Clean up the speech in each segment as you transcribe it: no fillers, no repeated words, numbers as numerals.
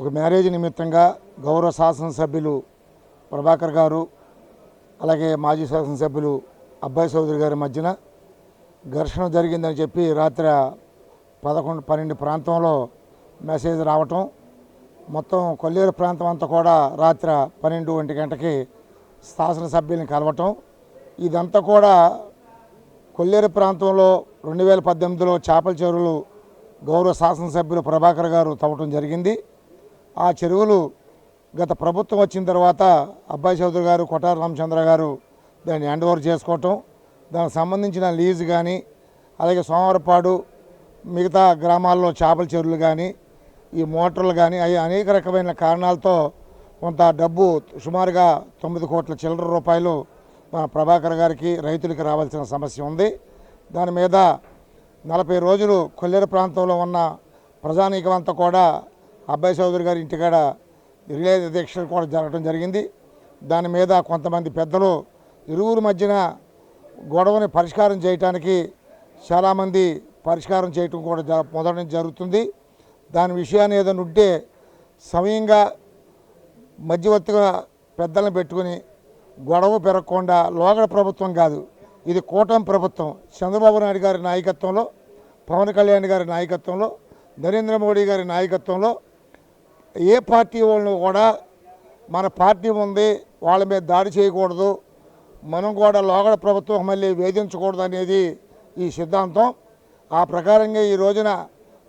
ఒక మ్యారేజ్ నిమిత్తంగా గౌరవ శాసనసభ్యులు ప్రభాకర్ గారు అలాగే మాజీ శాసనసభ్యులు అబ్బాయి చౌదరి గారి మధ్యన ఘర్షణ జరిగిందని చెప్పి రాత్రి 11-12 ప్రాంతంలో మెసేజ్ రావటం, మొత్తం కొల్లేరు ప్రాంతం అంతా కూడా రాత్రి 12-1 గంటకి శాసనసభ్యుల్ని కలవటం. ఇదంతా కూడా కొల్లేరు ప్రాంతంలో 2018లో చేపల చెరువులు గౌరవ శాసనసభ్యులు ప్రభాకర్ గారు తవ్వటం జరిగింది. ఆ చెరువులు గత ప్రభుత్వం వచ్చిన తర్వాత అబ్బాయి చౌదరి గారు, కొట్టారి రామచంద్ర గారు దాన్ని హ్యాండ్ ఓవర్ చేసుకోవటం, దానికి సంబంధించిన లీజు కానీ అలాగే సోమవారపాడు మిగతా గ్రామాల్లో చేపల చెరువులు కానీ ఈ మోటార్లు కానీ అవి అనేక రకమైన కారణాలతో కొంత డబ్బు సుమారుగా 9 కోట్ల చిల్లర రూపాయలు మన ప్రభాకర్ గారికి రైతులకి రావాల్సిన సమస్య ఉంది. దాని మీద 40 రోజులు కొల్లేరు ప్రాంతంలో ఉన్న ప్రజానీకం అంతా కూడా అబ్బాయి చౌదరి గారి ఇంటికాడ రిలే దీక్షలు కూడా జరగడం జరిగింది. దాని మీద కొంతమంది పెద్దలు ఇరువురు మధ్యన గొడవని పరిష్కారం చేయడానికి చాలామంది పరిష్కారం చేయటం కూడా మొదటి నుంచి జరుగుతుంది. దాని విషయాన్ని ఏదైనా ఉంటే సమయంగా మధ్యవర్తిగా పెద్దలను పెట్టుకుని గొడవ పెరగకుండా, లోగడ ప్రభుత్వం కాదు, ఇది కూటమి ప్రభుత్వం, చంద్రబాబు నాయుడు గారి నాయకత్వంలో, పవన్ కళ్యాణ్ గారి నాయకత్వంలో, నరేంద్ర మోడీ గారి నాయకత్వంలో ఏ పార్టీ వాళ్ళను కూడా మన పార్టీ ఉంది వాళ్ళ మీద దాడి చేయకూడదు, మనం కూడా లోగడ ప్రభుత్వం మళ్ళీ వేధించకూడదు అనేది ఈ సిద్ధాంతం. ఆ ప్రకారంగా ఈ రోజున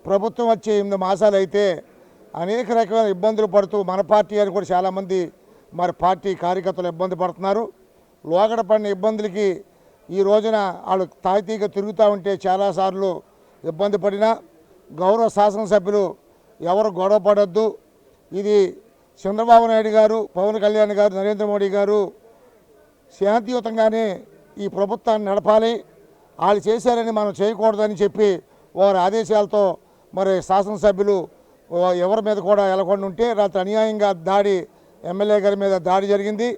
ప్రభుత్వం వచ్చే 8 మాసాలు అయితే అనేక రకమైన ఇబ్బందులు పడుతూ మన పార్టీ అని కూడా చాలామంది మరి పార్టీ కార్యకర్తలు ఇబ్బంది పడుతున్నారు. లోగడ పడిన ఇబ్బందులకి ఈ రోజున వాళ్ళు తాయితీగా తిరుగుతూ ఉంటే చాలాసార్లు ఇబ్బంది పడినా గౌరవ శాసనసభ్యులు ఎవరు గొడవ పడొద్దు, ఇది చంద్రబాబు నాయుడు గారు, పవన్ కళ్యాణ్ గారు, నరేంద్ర మోడీ గారు శాంతియుతంగానే ఈ ప్రభుత్వాన్ని నడపాలి, వాళ్ళు చేశారని మనం చేయకూడదని చెప్పి వారి ఆదేశాలతో మరి శాసనసభ్యులు ఎవరి మీద కూడా వెళ్ళకుండా ఉంటే రాత్రి అన్యాయంగా దాడి ఎమ్మెల్యే గారి మీద దాడి జరిగింది.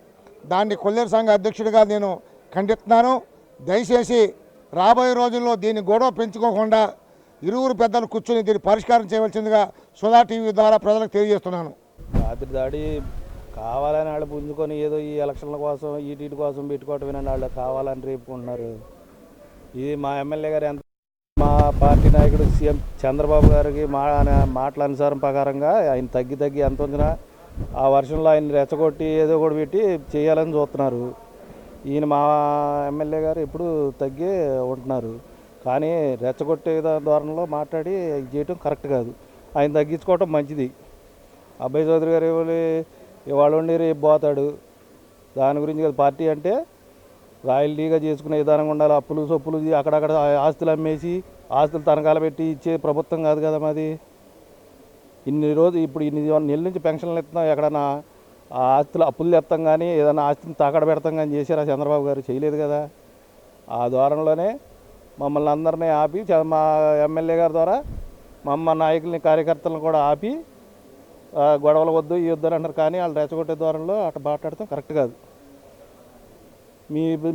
దాన్ని కొల్లేరు సంఘ అధ్యక్షుడిగా నేను ఖండిస్తున్నాను. దయచేసి రాబోయే రోజుల్లో దీన్ని గొడవ పెంచుకోకుండా ఇరువురు పెద్దలు కూర్చొని దీన్ని పరిష్కారం చేయవలసిందిగా సుధా టీవీ ద్వారా ప్రజలకు తెలియజేస్తున్నాను. రాత్రి దాడి కావాలని వాళ్ళు పుంజుకొని ఏదో ఈ ఎలక్షన్ల కోసం ఈటీటీ కోసం పెట్టుకోవటం వాళ్ళు కావాలని రేపుకుంటున్నారు. ఇది మా ఎమ్మెల్యే గారు ఎంత మా పార్టీ నాయకుడు సీఎం చంద్రబాబు గారికి మాటల అనుసారం ప్రకారంగా ఆయన తగ్గి ఎంత ఉంచినా ఆ వర్షంలో ఆయన రెచ్చగొట్టి ఏదో కూడా పెట్టి చేయాలని చూస్తున్నారు. ఈయన మా ఎమ్మెల్యే గారు ఎప్పుడు తగ్గి ఉంటున్నారు, కానీ రెచ్చగొట్టే ధోరణిలో మాట్లాడి చేయటం కరెక్ట్ కాదు. ఆయన తగ్గించుకోవటం మంచిది. అబ్బాయి చౌదరి గారు ఇవాళ ఉండి రేపు పోతాడు, దాని గురించి కదా పార్టీ అంటే రాయల్టీగా చేసుకునే విధానంగా ఉండాలి. అప్పులు సొప్పులు అక్కడక్కడ ఆస్తులు అమ్మేసి ఆస్తులు తనఖాలు పెట్టి ఇచ్చే ప్రభుత్వం కాదు కదా మాది. ఇన్ని నెలల నుంచి పెన్షన్లు ఇస్తున్నాం, ఎక్కడన్నా ఆ ఆస్తులు అప్పులు తెస్తాం కానీ ఏదైనా ఆస్తిని తాకడ పెడతాం కానీ చేశారా చంద్రబాబు గారు? చేయలేదు కదా. ఆ ధోరణిలోనే మమ్మల్ని అందరినీ ఆపి మా ఎమ్మెల్యే గారి ద్వారా మా నాయకుల్ని కార్యకర్తలను కూడా ఆపి గొడవలు వద్దు ఈ వద్దని అంటారు, కానీ వాళ్ళు రెచ్చగొట్టే ధోరణిలో అట్లా మాట్లాడతాం కరెక్ట్ కాదు.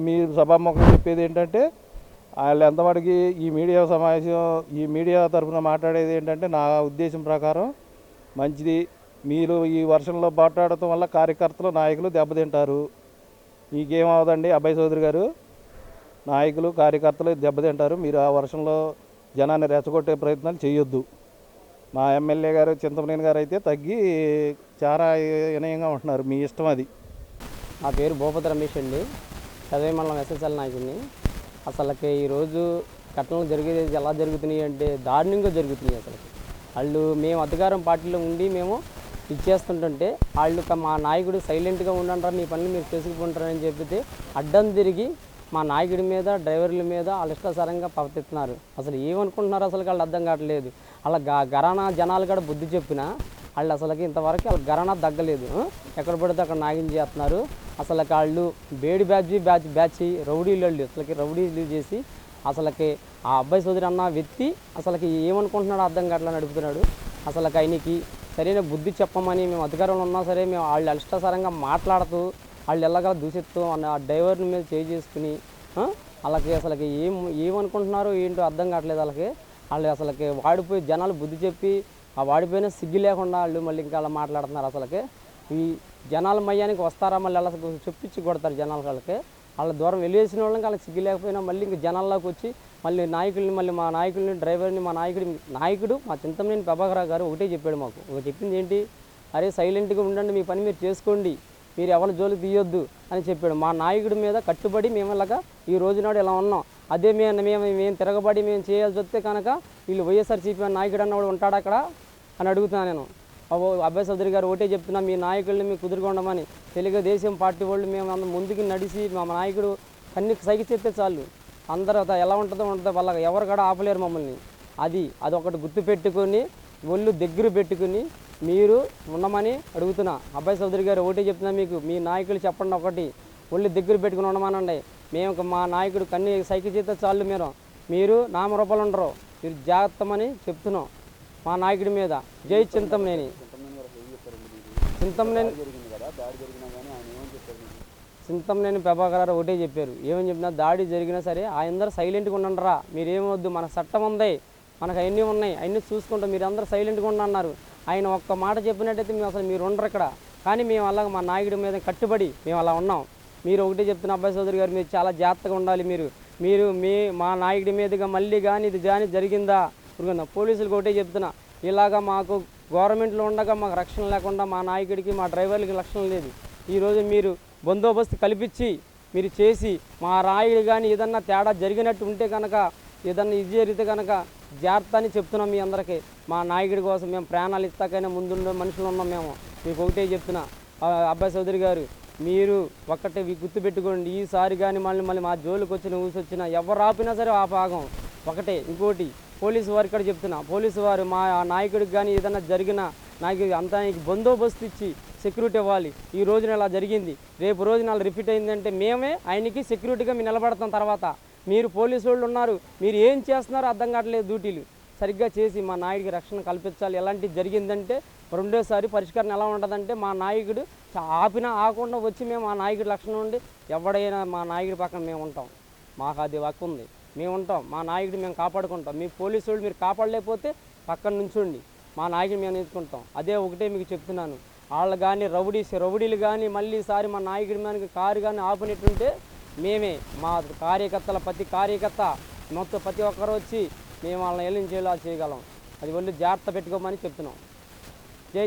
మీ సభాముఖం చెప్పేది ఏంటంటే వాళ్ళు ఎంతమటుకి ఈ మీడియా సమావేశం ఈ మీడియా తరఫున మాట్లాడేది ఏంటంటే నా ఉద్దేశం ప్రకారం మంచిది. మీరు ఈ వర్షంలో మాట్లాడటం వల్ల కార్యకర్తలు నాయకులు దెబ్బతింటారు. మీకేమవుదండి అబ్బాయి చౌదరి గారు? నాయకులు కార్యకర్తలు దెబ్బతింటారు. మీరు ఆ వర్షంలో జనాన్ని రెచ్చగొట్టే ప్రయత్నాలు చేయొద్దు. మా ఎమ్మెల్యే గారు చింతమనేని గారు అయితే తగ్గి చాలా వినయంగా ఉంటున్నారు. మీ ఇష్టం అది. నా పేరు భూపతి రమేష్ అండి, చదవే మండలం ఎస్ఎస్ఎల్ నాయకుడిని. అసలుకి ఈరోజు ఘటనలు జరిగేది ఎలా జరుగుతున్నాయి అంటే దారుణంగా జరుగుతున్నాయి. వాళ్ళు మేము అధికారం పార్టీలో ఉండి మేము ఇచ్చేస్తుంటుంటే వాళ్ళు మా నాయకుడు సైలెంట్గా ఉండంటారు, నీ పనులు మీరు చేసుకుంటారని చెప్పితే అడ్డం తిరిగి మా నాయకుడి మీద డ్రైవర్ల మీద వాళ్ళు ఇష్టాసారంగా ప్రవర్తిస్తున్నారు. అసలు ఏమనుకుంటున్నారు అసలు వాళ్ళు అర్థం కావట్లేదు. అలా గరానా జనాలు కూడా బుద్ధి చెప్పినా వాళ్ళు అసలుకి ఇంతవరకు వాళ్ళ గరానా తగ్గలేదు. ఎక్కడ పడితే అక్కడ నాగిం చేస్తున్నారు. అసలు వాళ్ళు బేడి బ్యాచ్ రౌడీలు అసలుకి రౌడీలు చేసి అసలుకి ఆ అబ్బాయి చౌదరి అన్న వ్యక్తి అసలుకి ఏమనుకుంటున్నాడో అర్థం కావట్లా నడుపుతున్నాడు. అసలుకి ఆయనకి సరైన బుద్ధి చెప్పమని మేము అధికారంలో ఉన్నా సరే మేము వాళ్ళు అలిష్టాసారంగా మాట్లాడుతూ వాళ్ళు ఎలాగ దూషిస్తూ ఆ డ్రైవర్ని మీద చేసుకుని వాళ్ళకి అసలుకి ఏమనుకుంటున్నారో ఏంటో అర్థం కావట్లేదు. వాళ్ళకి వాళ్ళు అసలుకి వాడిపోయి జనాలు బుద్ధి చెప్పి ఆ వాడిపోయిన సిగ్గు లేకుండా వాళ్ళు మళ్ళీ ఇంకా అలా మాట్లాడుతున్నారు. అసలుకి ఈ జనాల మయ్యానికి వస్తారా మళ్ళీ అలా చెప్పించి కొడతారు జనాల వాళ్ళకి. వాళ్ళ దూరం వెళ్ళేసిన వాళ్ళకి వాళ్ళకి సిగ్గు లేకపోయినా మళ్ళీ ఇంక జనాల్లోకి వచ్చి మళ్ళీ నాయకుల్ని మళ్ళీ మా నాయకుల్ని డ్రైవర్ని మా నాయకుడు మా చింతమనేని ప్రభాకర్ గారు ఒకటే చెప్పాడు మాకు. చెప్పింది ఏంటి, అరే సైలెంట్గా ఉండండి, మీ పని మీరు చేసుకోండి, మీరు ఎవరి జోలికి తీయొద్దు అని చెప్పాడు. మా నాయకుడి మీద కట్టుబడి మేము ఇలాగా ఈ రోజునాడు ఇలా ఉన్నాం. అదే మేము తిరగబడి మేము చేయాల్సి వస్తే కనుక వీళ్ళు వైఎస్ఆర్సీపీ నాయకుడు అన్నవాడు ఉంటాడు అక్కడ అని అడుగుతున్నాను నేను. అబ్బాయి చౌదరి గారు ఒకటే చెప్తున్నా, మీ నాయకుల్ని మీకు కుదురుకోండమని. తెలుగుదేశం పార్టీ వాళ్ళు మేము అందరం ముందుకు నడిచి మా నాయకుడు కన్నీ సైకి చెప్తే చాలు అందరూ ఎలా ఉంటుందో వాళ్ళకి ఎవరు కూడా ఆపలేరు మమ్మల్ని. అదొకటి గుర్తు పెట్టుకొని ఒళ్ళు దగ్గర పెట్టుకుని మీరు ఉండమని అడుగుతున్నా. అబ్బాయి చౌదరి గారు ఒకటే చెప్తున్నా, మీకు మీ నాయకులు చెప్పండి, ఒకటి ఒళ్ళు దగ్గర పెట్టుకుని ఉండమనండి. మేము మా నాయకుడు కన్నీ సైకి చేస్తే చాలు మీరు నామరూపాలు ఉండరు, మీరు జాగ్రత్తమని చెప్తున్నాం మా నాయకుడి మీద. జై చింతమనేని. చింతమనేని ప్రభాకర్ గారు ఒకటే చెప్పారు, ఏమని చెప్పినా దాడి జరిగినా సరే అందరూ సైలెంట్గా ఉండండిరా, మీరేమొద్దు, మన చట్టం ఉంది, మనకు అవన్నీ ఉన్నాయి, అవన్నీ చూసుకుంటాం, మీరు అందరూ సైలెంట్గా ఉండన్నారు. ఆయన ఒక్క మాట చెప్పినట్టయితే మీరు ఉండరు ఇక్కడ. కానీ మేము అలాగ మా నాయకుడి మీద కట్టుబడి మేము అలా ఉన్నాం. మీరు ఒకటే చెప్తున్న అబ్బాయి చౌదరి గారు, మీరు చాలా జాగ్రత్తగా ఉండాలి. మీరు మా నాయకుడి మీదుగా మళ్ళీ కానీ ఇది కానీ జరిగిందా పోలీసులకు ఒకటే చెప్తున్నా, ఇలాగా మాకు గవర్నమెంట్లో ఉండగా మాకు రక్షణ లేకుండా మా నాయకుడికి మా డ్రైవర్లకి రక్షణ లేదు. ఈరోజు మీరు బందోబస్తు కల్పించి మీరు చేసి మా నాయకుడు కానీ ఏదన్నా తేడా జరిగినట్టు ఉంటే కనుక ఏదన్నా ఇది జరిగితే కనుక జాగ్రత్త అని చెప్తున్నాం మీ అందరికీ. మా నాయకుడి కోసం మేము ప్రాణాలు ఇస్తాకైనా ముందుండే మనుషులు ఉన్నాం మేము. మీకు ఒకటే చెప్తున్నా అబ్బాయి చౌదరి గారు, మీరు ఒక్కటే గుర్తుపెట్టుకోండి, ఈసారి కానీ మళ్ళీ మా జోలికి వచ్చిన ఊసొచ్చినా ఎవరు ఆపినా సరే ఆ భాగం ఒకటే. ఇంకోటి పోలీసు వారు ఇక్కడ చెప్తున్నా, పోలీసు వారు మా నాయకుడికి కానీ ఏదైనా జరిగినా నాకు అంతా బందోబస్తు ఇచ్చి సెక్యూరిటీ ఇవ్వాలి. ఈ రోజున ఇలా జరిగింది, రేపు రోజున అలా రిపీట్ అయిందంటే మేమే ఆయనకి సెక్యూరిటీగా మేము నిలబడతాం. తర్వాత మీరు పోలీసు వాళ్ళు ఉన్నారు, మీరు ఏం చేస్తున్నారో అర్థం కావట్లేదు, డ్యూటీలు సరిగ్గా చేసి మా నాయకుడికి రక్షణ కల్పించాలి. ఎలాంటిది జరిగిందంటే రెండోసారి పరిష్కారం ఎలా ఉంటుందంటే మా నాయకుడు ఆకుండా వచ్చి మేము మా నాయకుడి రక్షణ ఉండి ఎవడైనా మా నాయకుడి పక్కన మేము ఉంటాం. మాకు అది హక్కు ఉంది, మేము ఉంటాం, మా నాయకుడు మేము కాపాడుకుంటాం. మీ పోలీసు వాళ్ళు మీరు కాపాడలేకపోతే పక్కన నుంచోండి, మా నాయకుడు మేము ఎత్తుకుంటాం. అదే ఒకటే మీకు చెప్తున్నాను, వాళ్ళు కానీ రౌడీలు కానీ మళ్ళీ ఈసారి మా నాయకుడి మీద కారు కానీ ఆపినట్టుంటే మేమే మా కార్యకర్తల ప్రతి కార్యకర్త మొత్తం ప్రతి ఒక్కరు వచ్చి మేము వాళ్ళని చేయగలం. అది వాళ్ళు జాగ్రత్త పెట్టుకోమని చెప్తున్నాం. జై